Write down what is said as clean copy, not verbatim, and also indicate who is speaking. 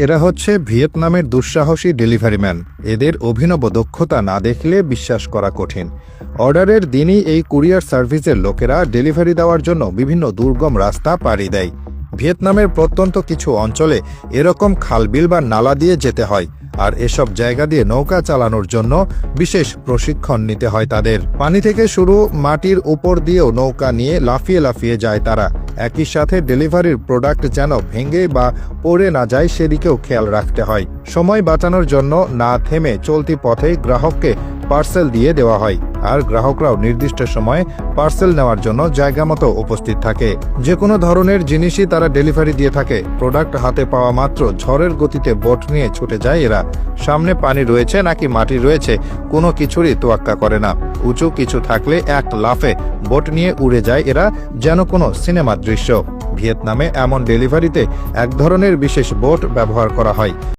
Speaker 1: এরা হচ্ছে ভিয়েতনামের দুঃসাহসী ডেলিভারি ম্যান। এদের অভিনব দক্ষতা না দেখলে বিশ্বাস করা কঠিন। অর্ডারের দিনই এই কুরিয়ার সার্ভিসের লোকেরা ডেলিভারি দেওয়ার জন্য বিভিন্ন দুর্গম রাস্তা পাড়ি দেয়। ভিয়েতনামের প্রত্যন্ত কিছু অঞ্চলে এরকম খালবিল বা নালা দিয়ে যেতে হয়, আর এসব জায়গা দিয়ে নৌকা চালানোর জন্য বিশেষ প্রশিক্ষণ নিতে হয় তাদের। পানি থেকে শুরু মাটির উপর দিয়েও নৌকা নিয়ে লাফিয়ে লাফিয়ে যায় তারা। একই সাথে ডেলিভারির প্রোডাক্ট যেন ভেঙে বা পড়ে না যায় সেদিকেও খেয়াল রাখতে হয়। সময় বাঁচানোর জন্য না থেমে চলতি পথেই গ্রাহককে পার্সেল দিয়ে দেওয়া হয়, আর গ্রাহকরাও নির্দিষ্ট সময়ে পার্সেল নেওয়ার জন্য জায়গা মতো উপস্থিত থাকে। যে কোনো ধরনের জিনিসই তারা ডেলিভারি দিয়ে থাকে। প্রোডাক্ট হাতে পাওয়া মাত্র ঝড়ের গতিতে বোট নিয়ে ছুটে যায় এরা। সামনে পানি রয়েছে নাকি মাটি রয়েছে কোনো কিছুরই তোয়াক্কা করে না। উঁচু কিছু থাকলে এক লাফে বোট নিয়ে উড়ে যায় এরা, যেন কোনো সিনেমার দৃশ্য। ভিয়েতনামে এমন ডেলিভারিতে এক ধরনের বিশেষ বোট ব্যবহার করা হয়।